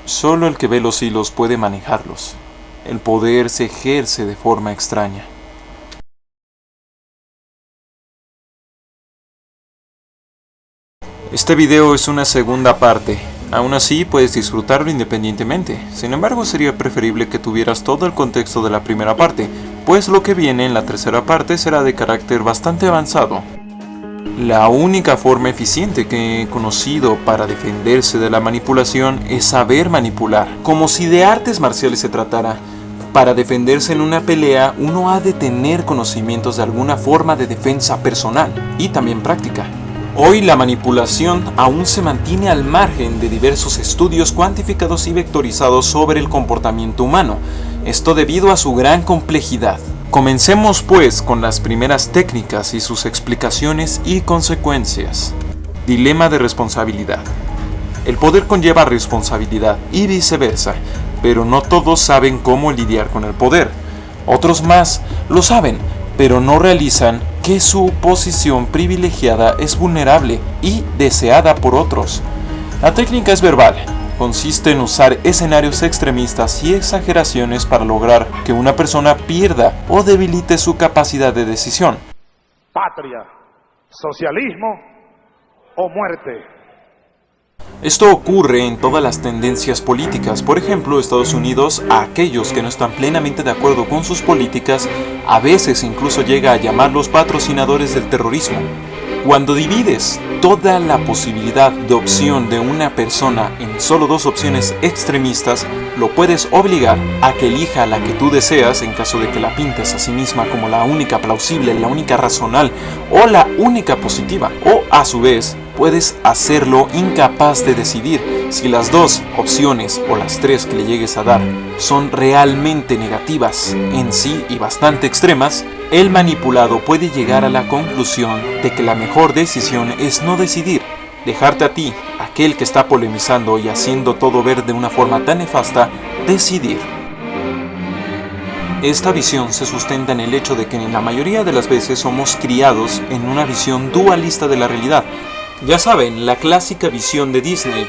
Solo el que ve los hilos puede manejarlos. El poder se ejerce de forma extraña. Este video es una segunda parte. Aún así puedes disfrutarlo independientemente. Sin embargo, sería preferible que tuvieras todo el contexto de la primera parte, pues lo que viene en la tercera parte será de carácter bastante avanzado. La única forma eficiente que he conocido para defenderse de la manipulación es saber manipular, como si de artes marciales se tratara. Para defenderse en una pelea, uno ha de tener conocimientos de alguna forma de defensa personal y también práctica. Hoy la manipulación aún se mantiene al margen de diversos estudios cuantificados y vectorizados sobre el comportamiento humano, esto debido a su gran complejidad. Comencemos pues con las primeras técnicas y sus explicaciones y consecuencias. Dilema de responsabilidad. El poder conlleva responsabilidad y viceversa, pero no todos saben cómo lidiar con el poder. Otros más lo saben, pero no realizan que su posición privilegiada es vulnerable y deseada por otros. La técnica es verbal. Consiste en usar escenarios extremistas y exageraciones para lograr que una persona pierda o debilite su capacidad de decisión. Patria, socialismo o muerte. Esto ocurre en todas las tendencias políticas. Por ejemplo, Estados Unidos, a aquellos que no están plenamente de acuerdo con sus políticas, a veces incluso llega a llamarlos patrocinadores del terrorismo. Cuando divides toda la posibilidad de opción de una persona en solo dos opciones extremistas, lo puedes obligar a que elija la que tú deseas en caso de que la pintes a sí misma como la única plausible, la única razonable o la única positiva. O a su vez, puedes hacerlo incapaz de decidir si las dos opciones o las tres que le llegues a dar son realmente negativas en sí y bastante extremas. El manipulado puede llegar a la conclusión de que la mejor decisión es no decidir, dejarte a ti, aquel que está polemizando y haciendo todo ver de una forma tan nefasta, decidir. Esta visión se sustenta en el hecho de que en la mayoría de las veces somos criados en una visión dualista de la realidad. Ya saben, la clásica visión de Disney.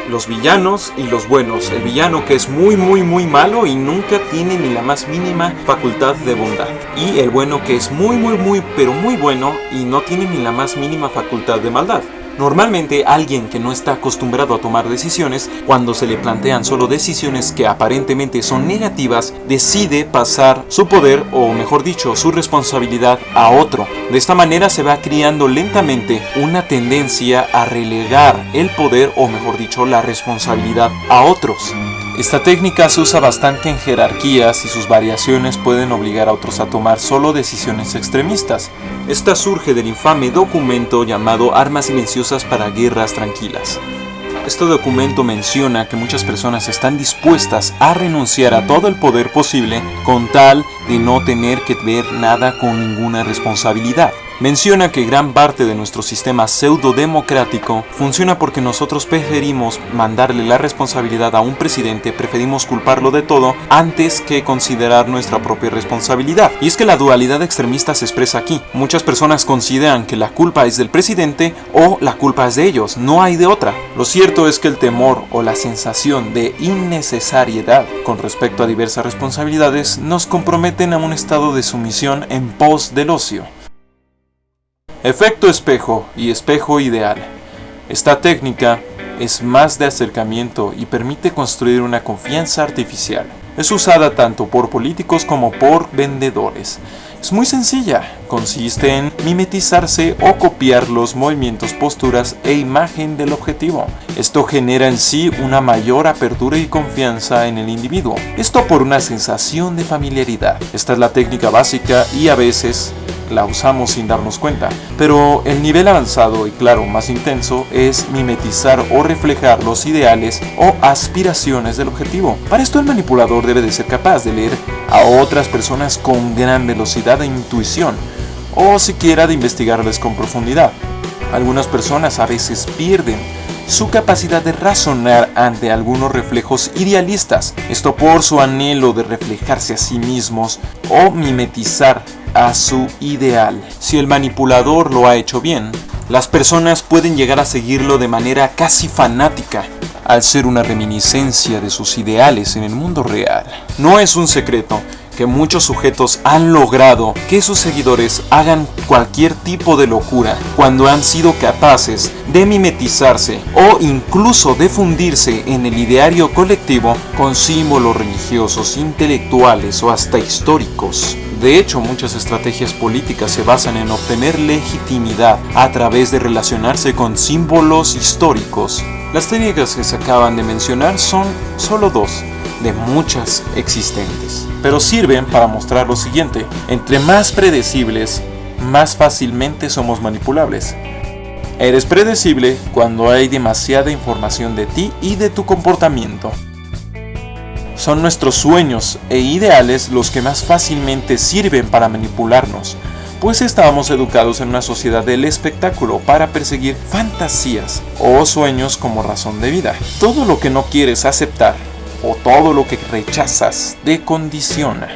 Los villanos y los buenos. El villano que es muy malo y nunca tiene ni la más mínima facultad de bondad. Y el bueno que es muy bueno y no tiene ni la más mínima facultad de maldad. Normalmente alguien que no está acostumbrado a tomar decisiones, cuando se le plantean solo decisiones que aparentemente son negativas, decide pasar su poder, o mejor dicho, su responsabilidad a otro. De esta manera se va criando lentamente una tendencia a relegar el poder, o mejor dicho, la responsabilidad a otros. Esta técnica se usa bastante en jerarquías y sus variaciones pueden obligar a otros a tomar solo decisiones extremistas. Esta surge del infame documento llamado Armas Silenciosas para Guerras Tranquilas. Este documento menciona que muchas personas están dispuestas a renunciar a todo el poder posible con tal de no tener que ver nada con ninguna responsabilidad. Menciona que gran parte de nuestro sistema pseudo-democrático funciona porque nosotros preferimos mandarle la responsabilidad a un presidente, preferimos culparlo de todo antes que considerar nuestra propia responsabilidad. Y es que la dualidad extremista se expresa aquí. Muchas personas consideran que la culpa es del presidente o la culpa es de ellos, no hay de otra. Lo cierto es que el temor o la sensación de innecesariedad con respecto a diversas responsabilidades nos comprometen a un estado de sumisión en pos del ocio. Efecto espejo y espejo ideal. Esta técnica es más de acercamiento y permite construir una confianza artificial. Es usada tanto por políticos como por vendedores. Es muy sencilla, consiste en mimetizarse o copiar los movimientos, posturas e imagen del objetivo. Esto genera en sí una mayor apertura y confianza en el individuo. Esto por una sensación de familiaridad. Esta es la técnica básica y a veces la usamos sin darnos cuenta, pero el nivel avanzado y claro, más intenso es mimetizar o reflejar los ideales o aspiraciones del objetivo. Para esto el manipulador debe de ser capaz de leer a otras personas con gran velocidad e intuición, o siquiera de investigarles con profundidad. Algunas personas a veces pierden su capacidad de razonar ante algunos reflejos idealistas, esto por su anhelo de reflejarse a sí mismos o mimetizar a su ideal. Si el manipulador lo ha hecho bien, Las personas pueden llegar a seguirlo de manera casi fanática, al ser una reminiscencia de sus ideales en el mundo real. No es un secreto que muchos sujetos han logrado que sus seguidores hagan cualquier tipo de locura cuando han sido capaces de mimetizarse o incluso de fundirse en el ideario colectivo con símbolos religiosos, intelectuales o hasta históricos. De hecho, muchas estrategias políticas se basan en obtener legitimidad a través de relacionarse con símbolos históricos. Las técnicas que se acaban de mencionar son solo dos de muchas existentes, pero sirven para mostrar lo siguiente: entre más predecibles, más fácilmente somos manipulables. Eres predecible cuando hay demasiada información de ti y de tu comportamiento. Son nuestros sueños e ideales los que más fácilmente sirven para manipularnos, pues estábamos educados en una sociedad del espectáculo para perseguir fantasías o sueños como razón de vida. Todo lo que no quieres aceptar o todo lo que rechazas te condiciona,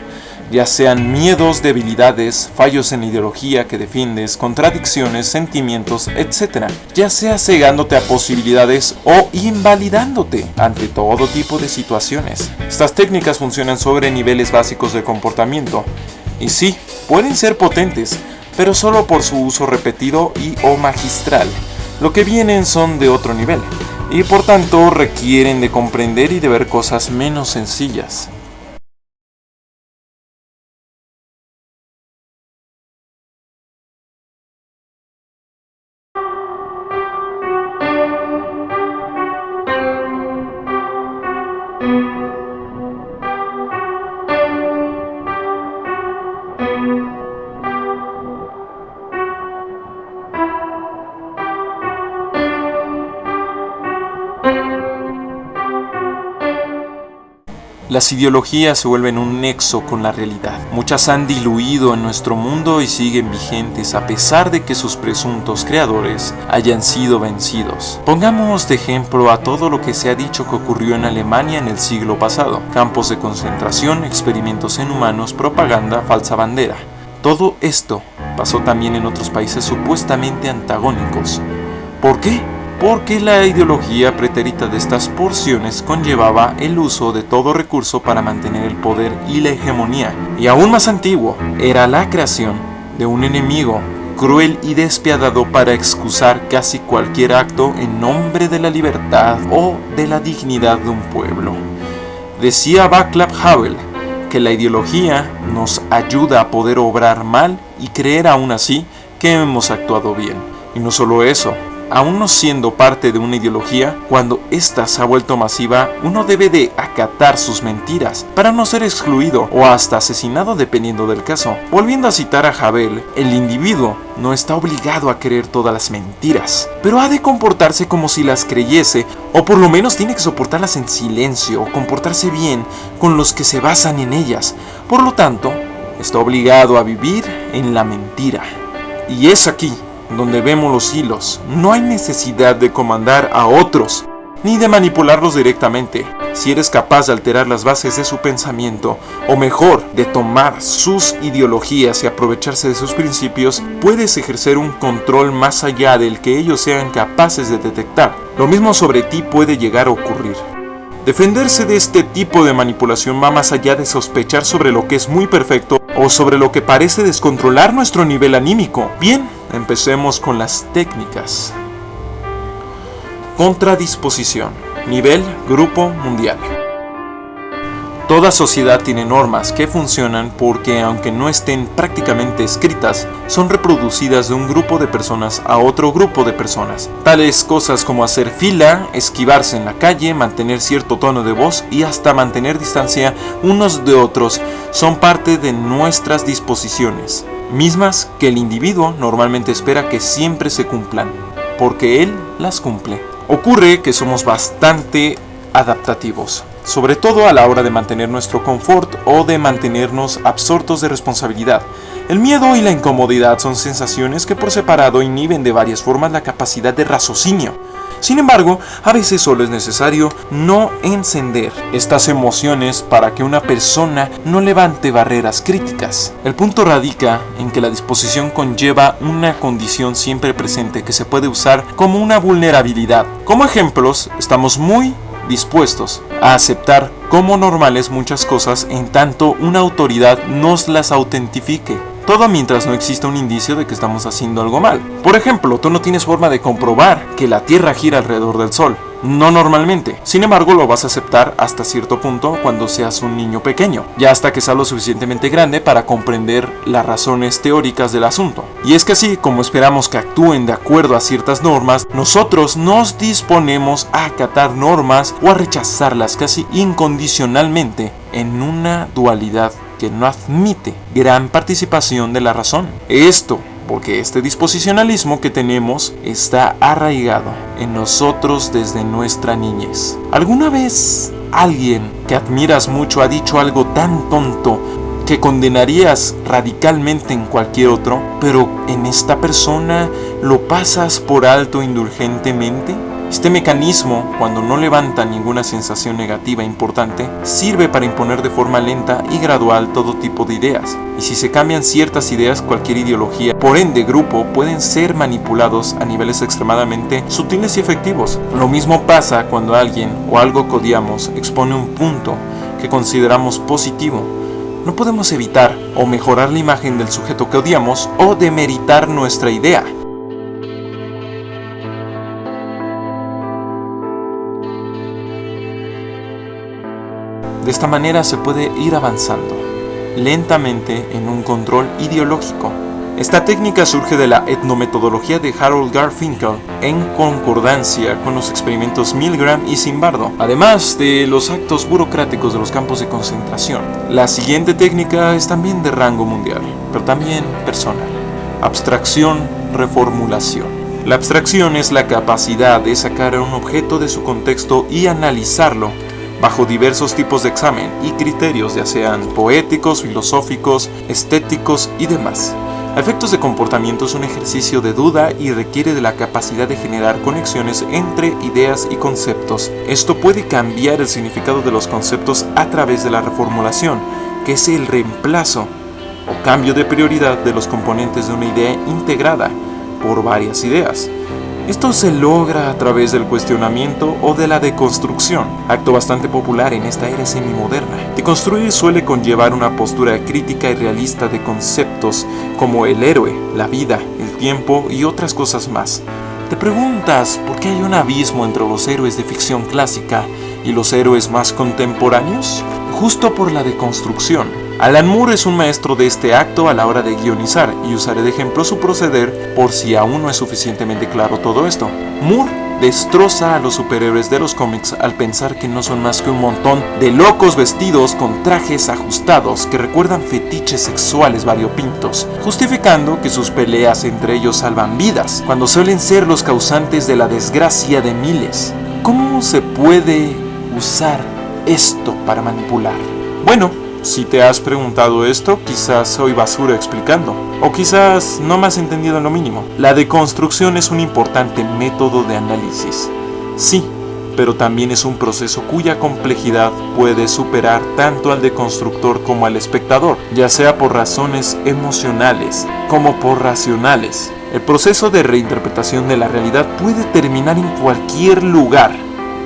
ya sean miedos, debilidades, fallos en la ideología que defiendes, contradicciones, sentimientos, etc. Ya sea cegándote a posibilidades o invalidándote ante todo tipo de situaciones. Estas técnicas funcionan sobre niveles básicos de comportamiento, y sí, pueden ser potentes, pero solo por su uso repetido y o magistral. Lo que vienen son de otro nivel, y por tanto requieren de comprender y de ver cosas menos sencillas. Las ideologías se vuelven un nexo con la realidad. Muchas han diluido en nuestro mundo y siguen vigentes a pesar de que sus presuntos creadores hayan sido vencidos. Pongamos de ejemplo a todo lo que se ha dicho que ocurrió en Alemania en el siglo pasado: campos de concentración, experimentos en humanos, propaganda, falsa bandera. Todo esto pasó también en otros países supuestamente antagónicos. ¿Por qué? Porque la ideología pretérita de estas porciones conllevaba el uso de todo recurso para mantener el poder y la hegemonía. Y aún más antiguo, era la creación de un enemigo cruel y despiadado para excusar casi cualquier acto en nombre de la libertad o de la dignidad de un pueblo. Decía Václav Havel que la ideología nos ayuda a poder obrar mal y creer aún así que hemos actuado bien. Y no solo eso, aún no siendo parte de una ideología, cuando ésta se ha vuelto masiva, uno debe de acatar sus mentiras para no ser excluido o hasta asesinado dependiendo del caso. Volviendo a citar a Havel, el individuo no está obligado a creer todas las mentiras, pero ha de comportarse como si las creyese, o por lo menos tiene que soportarlas en silencio o comportarse bien con los que se basan en ellas. Por lo tanto, está obligado a vivir en la mentira. Y es aquí donde vemos los hilos. No hay necesidad de comandar a otros, ni de manipularlos directamente. Si eres capaz de alterar las bases de su pensamiento, o mejor, de tomar sus ideologías y aprovecharse de sus principios, puedes ejercer un control más allá del que ellos sean capaces de detectar. Lo mismo sobre ti puede llegar a ocurrir. Defenderse de este tipo de manipulación va más allá de sospechar sobre lo que es muy perfecto o sobre lo que parece descontrolar nuestro nivel anímico. Bien, empecemos con las técnicas. Contradisposición. Nivel, grupo, mundial. Toda sociedad tiene normas que funcionan porque, aunque no estén prácticamente escritas, son reproducidas de un grupo de personas a otro grupo de personas. Tales cosas como hacer fila, esquivarse en la calle, mantener cierto tono de voz y hasta mantener distancia unos de otros son parte de nuestras disposiciones, mismas que el individuo normalmente espera que siempre se cumplan, porque él las cumple. Ocurre que somos bastante adaptativos. sobre todo a la hora de mantener nuestro confort o de mantenernos absortos de responsabilidad. El miedo y la incomodidad son sensaciones que por separado inhiben de varias formas la capacidad de raciocinio. Sin embargo, a veces solo es necesario no encender estas emociones para que una persona no levante barreras críticas. El punto radica en que la disposición conlleva una condición siempre presente que se puede usar como una vulnerabilidad. Como ejemplos, estamos muy dispuestos a aceptar como normales muchas cosas en tanto una autoridad nos las autentifique. Todo mientras no exista un indicio de que estamos haciendo algo mal. Por ejemplo, tú no tienes forma de comprobar que la Tierra gira alrededor del Sol. No normalmente. Sin embargo, lo vas a aceptar hasta cierto punto cuando seas un niño pequeño. Ya hasta que seas lo suficientemente grande para comprender las razones teóricas del asunto. Y es que así como esperamos que actúen de acuerdo a ciertas normas, nosotros nos disponemos a acatar normas o a rechazarlas casi incondicionalmente en una dualidad que no admite gran participación de la razón. Esto porque este disposicionalismo que tenemos está arraigado en nosotros desde nuestra niñez. ¿Alguna vez alguien que admiras mucho ha dicho algo tan tonto que condenarías radicalmente en cualquier otro, pero en esta persona lo pasas por alto indulgentemente? Este mecanismo, cuando no levanta ninguna sensación negativa importante, sirve para imponer de forma lenta y gradual todo tipo de ideas. Y si se cambian ciertas ideas, cualquier ideología, por ende grupo, pueden ser manipulados a niveles extremadamente sutiles y efectivos. Lo mismo pasa cuando alguien o algo que odiamos expone un punto que consideramos positivo. No podemos evitar o mejorar la imagen del sujeto que odiamos o demeritar nuestra idea. De esta manera se puede ir avanzando lentamente en un control ideológico. Esta técnica surge de la etnometodología de Harold Garfinkel en concordancia con los experimentos Milgram y Zimbardo, además de los actos burocráticos de los campos de concentración. La siguiente técnica es también de rango mundial, pero también personal. Abstracción, reformulación. La abstracción es la capacidad de sacar a un objeto de su contexto y analizarlo bajo diversos tipos de examen y criterios, ya sean poéticos, filosóficos, estéticos y demás. A efectos de comportamiento es un ejercicio de duda y requiere de la capacidad de generar conexiones entre ideas y conceptos. Esto puede cambiar el significado de los conceptos a través de la reformulación, que es el reemplazo o cambio de prioridad de los componentes de una idea integrada por varias ideas. Esto se logra a través del cuestionamiento o de la deconstrucción, acto bastante popular en esta era semimoderna. Deconstruir suele conllevar una postura crítica y realista de conceptos como el héroe, la vida, el tiempo y otras cosas más. ¿Te preguntas por qué hay un abismo entre los héroes de ficción clásica y los héroes más contemporáneos? Justo por la deconstrucción. Alan Moore es un maestro de este acto a la hora de guionizar y usaré de ejemplo su proceder por si aún no es suficientemente claro todo esto. Moore destroza a los superhéroes de los cómics al pensar que no son más que un montón de locos vestidos con trajes ajustados que recuerdan fetiches sexuales variopintos, justificando que sus peleas entre ellos salvan vidas, cuando suelen ser los causantes de la desgracia de miles. ¿Cómo se puede usar esto para manipular? Bueno, si te has preguntado esto, quizás soy basura explicando, o quizás no me has entendido en lo mínimo. La deconstrucción es un importante método de análisis, sí, pero también es un proceso cuya complejidad puede superar tanto al deconstructor como al espectador, ya sea por razones emocionales como por racionales. El proceso de reinterpretación de la realidad puede terminar en cualquier lugar,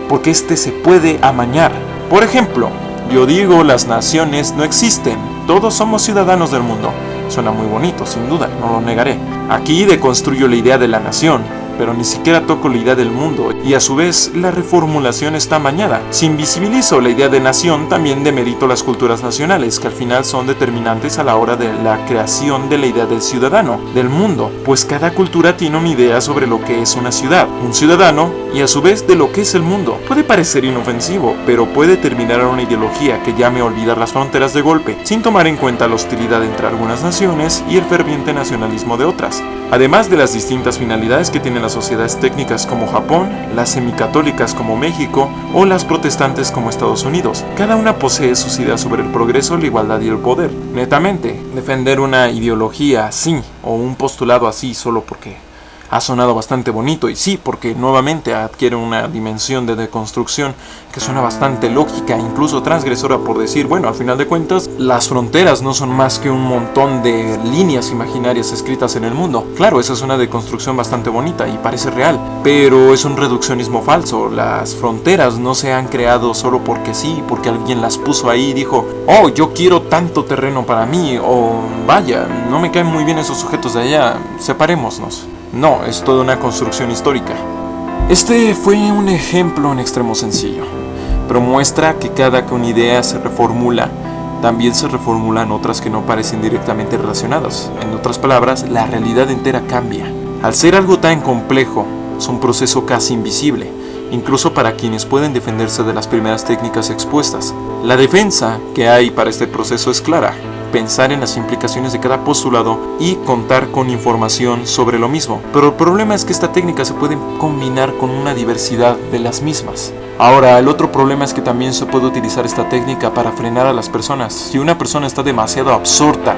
porque este se puede amañar. Por ejemplo, yo digo, las naciones no existen, todos somos ciudadanos del mundo. Suena muy bonito, sin duda, no lo negaré. Aquí deconstruyo la idea de la nación, pero ni siquiera toco la idea del mundo, y a su vez la reformulación está amañada. Si invisibilizo la idea de nación, también demerito las culturas nacionales, que al final son determinantes a la hora de la creación de la idea del ciudadano, del mundo, pues cada cultura tiene una idea sobre lo que es una ciudad, un ciudadano, y a su vez de lo que es el mundo. Puede parecer inofensivo, pero puede terminar en una ideología que llame a olvidar las fronteras de golpe, sin tomar en cuenta la hostilidad entre algunas naciones y el ferviente nacionalismo de otras, además de las distintas finalidades que tienen las las sociedades técnicas como Japón, las semicatólicas como México o las protestantes como Estados Unidos. Cada una posee sus ideas sobre el progreso, la igualdad y el poder. Netamente, defender una ideología así o un postulado así solo porque ha sonado bastante bonito, y sí, porque nuevamente adquiere una dimensión de deconstrucción que suena bastante lógica, incluso transgresora, por decir, bueno, al final de cuentas, las fronteras no son más que un montón de líneas imaginarias escritas en el mundo. Claro, esa es una deconstrucción bastante bonita y parece real, pero es un reduccionismo falso. Las fronteras no se han creado solo porque sí, porque alguien las puso ahí y dijo, oh, yo quiero tanto terreno para mí, o vaya, no me caen muy bien esos sujetos de allá, separémonos. No, es toda una construcción histórica. Este fue un ejemplo en extremo sencillo, pero muestra que cada que una idea se reformula, también se reformulan otras que no parecen directamente relacionadas. En otras palabras, la realidad entera cambia. Al ser algo tan complejo, es un proceso casi invisible, incluso para quienes pueden defenderse de las primeras técnicas expuestas. La defensa que hay para este proceso es clara: pensar en las implicaciones de cada postulado y contar con información sobre lo mismo. Pero el problema es que esta técnica se puede combinar con una diversidad de las mismas. Ahora, el otro problema es que también se puede utilizar esta técnica para frenar a las personas. Si una persona está demasiado absorta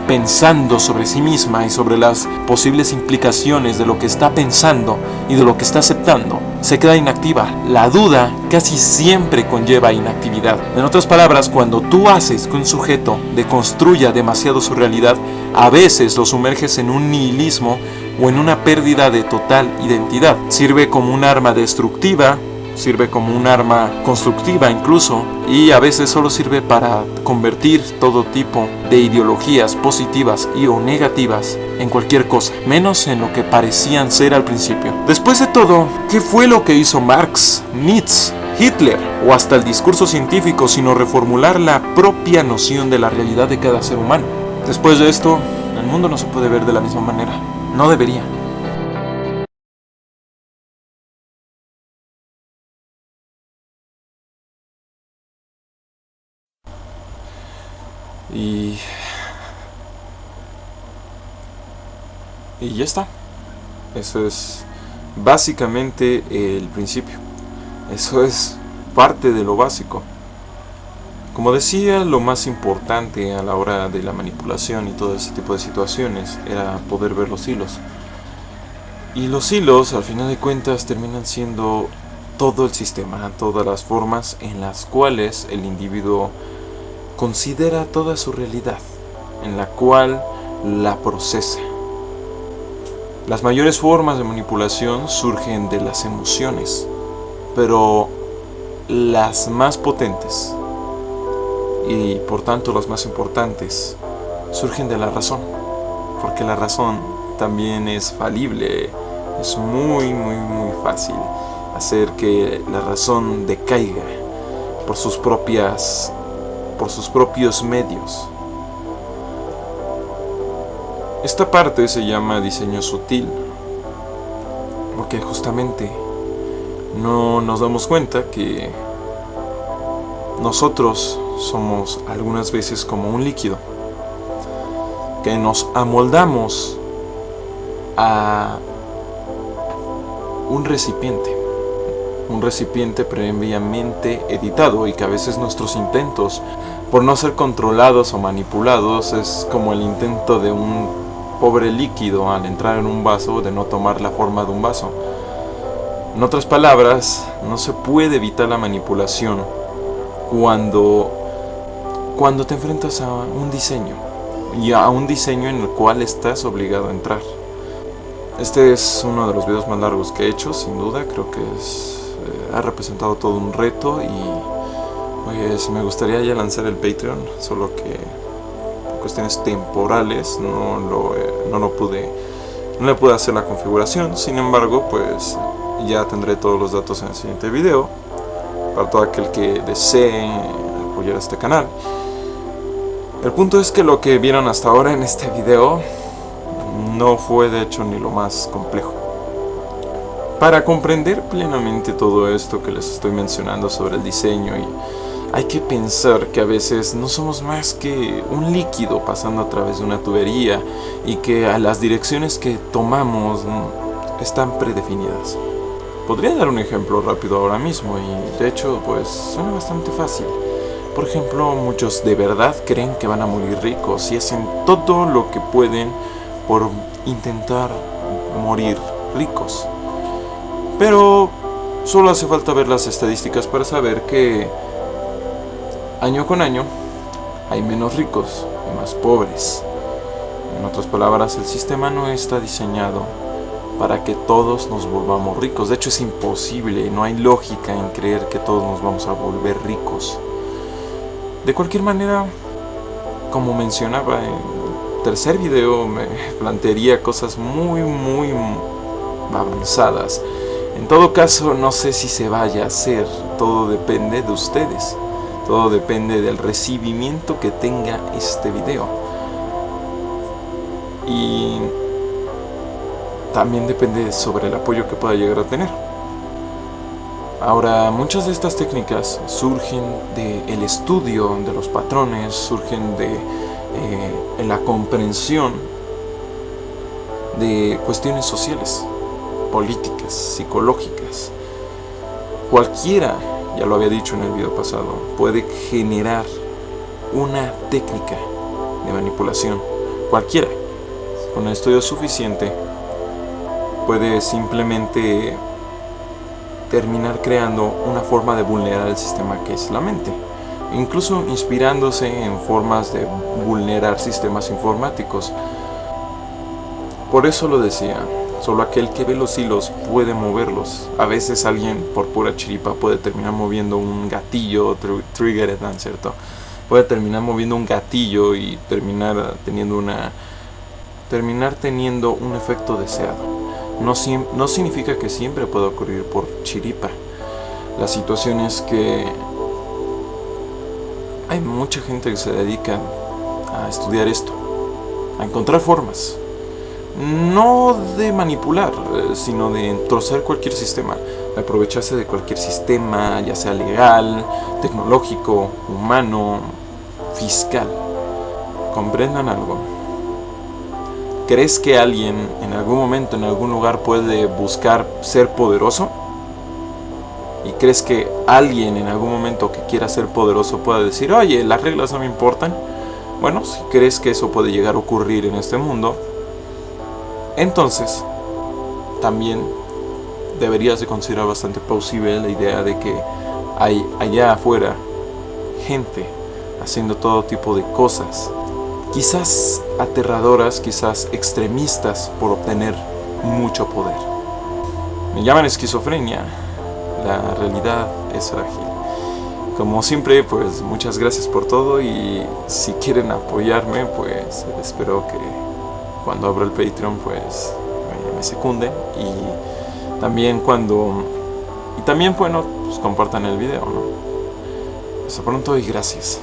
pensando sobre sí misma y sobre las posibles implicaciones de lo que está pensando y de lo que está aceptando, se queda inactiva. La duda casi siempre conlleva inactividad. En otras palabras, cuando tú haces que un sujeto deconstruya demasiado su realidad, a veces lo sumerges en un nihilismo o en una pérdida de total identidad. Sirve como un arma destructiva, sirve como un arma constructiva incluso, y a veces solo sirve para convertir todo tipo de ideologías positivas y o negativas en cualquier cosa, menos en lo que parecían ser al principio. Después de todo, ¿qué fue lo que hizo Marx, Nietzsche, Hitler o hasta el discurso científico sino reformular la propia noción de la realidad de cada ser humano? Después de esto, el mundo no se puede ver de la misma manera. No debería. Y ya está. Eso es básicamente el principio. Eso es parte de lo básico. Como decía, lo más importante a la hora de la manipulación y todo ese tipo de situaciones era poder ver los hilos. Y los hilos, al final de cuentas, terminan siendo todo el sistema, todas las formas en las cuales el individuo considera toda su realidad, en la cual la procesa. Las mayores formas de manipulación surgen de las emociones, pero las más potentes y por tanto las más importantes surgen de la razón, porque la razón también es falible. Es muy fácil hacer que la razón decaiga por sus propios medios. Esta parte se llama diseño sutil, porque justamente no nos damos cuenta que nosotros somos algunas veces como un líquido, que nos amoldamos a un recipiente previamente editado, y que a veces nuestros intentos por no ser controlados o manipulados es como el intento de un pobre líquido al entrar en un vaso de no tomar la forma de un vaso. En otras palabras, no se puede evitar la manipulación cuando te enfrentas a un diseño, y a un diseño en el cual estás obligado a entrar. Este es uno de los videos más largos que he hecho, sin duda. Creo que ha representado todo un reto, y pues me gustaría ya lanzar el Patreon, solo que por cuestiones temporales no le pude hacer la configuración. Sin embargo, pues ya tendré todos los datos en el siguiente video para todo aquel que desee apoyar a este canal. El punto es que lo que vieron hasta ahora en este video no fue de hecho ni lo más complejo. Para comprender plenamente todo esto que les estoy mencionando sobre el diseño, hay que pensar que a veces no somos más que un líquido pasando a través de una tubería, y que a las direcciones que tomamos están predefinidas. Podría dar un ejemplo rápido ahora mismo y de hecho pues suena bastante fácil. Por ejemplo, muchos de verdad creen que van a morir ricos y hacen todo lo que pueden por intentar morir ricos. Pero solo hace falta ver las estadísticas para saber que año con año hay menos ricos y más pobres. En otras palabras, el sistema no está diseñado para que todos nos volvamos ricos. De hecho, es imposible, no hay lógica en creer que todos nos vamos a volver ricos. De cualquier manera, como mencionaba en el tercer video, me plantearía cosas muy avanzadas. En todo caso, no sé si se vaya a hacer, todo depende de ustedes. Todo depende del recibimiento que tenga este video. Y también depende sobre el apoyo que pueda llegar a tener. Ahora, muchas de estas técnicas surgen del estudio de los patrones, surgen de la comprensión de cuestiones sociales, políticas, psicológicas. Cualquiera, ya lo había dicho en el video pasado, puede generar una técnica de manipulación. Cualquiera, con el estudio suficiente, puede simplemente terminar creando una forma de vulnerar el sistema que es la mente, incluso inspirándose en formas de vulnerar sistemas informáticos. Por eso lo decía, solo aquel que ve los hilos puede moverlos. A veces alguien por pura chiripa puede terminar moviendo un gatillo, trigger, ¿cierto? Puede terminar moviendo un gatillo y terminar teniendo un efecto deseado. No significa que siempre pueda ocurrir por chiripa. La situación es que hay mucha gente que se dedica a estudiar esto, a encontrar formas, no de manipular, sino de trozar cualquier sistema, de aprovecharse de cualquier sistema, ya sea legal, tecnológico, humano, fiscal. Comprendan algo. ¿Crees que alguien en algún momento, en algún lugar puede buscar ser poderoso? ¿Y crees que alguien en algún momento que quiera ser poderoso pueda decir, oye, las reglas no me importan? Bueno, si crees que eso puede llegar a ocurrir en este mundo, entonces también deberías de considerar bastante plausible la idea de que hay allá afuera gente haciendo todo tipo de cosas, quizás aterradoras, quizás extremistas, por obtener mucho poder. Me llaman esquizofrenia, la realidad es frágil. Como siempre, pues muchas gracias por todo y si quieren apoyarme, pues espero que cuando abra el Patreon pues me secunden y también bueno, pues compartan el video, ¿no? Hasta pronto y gracias.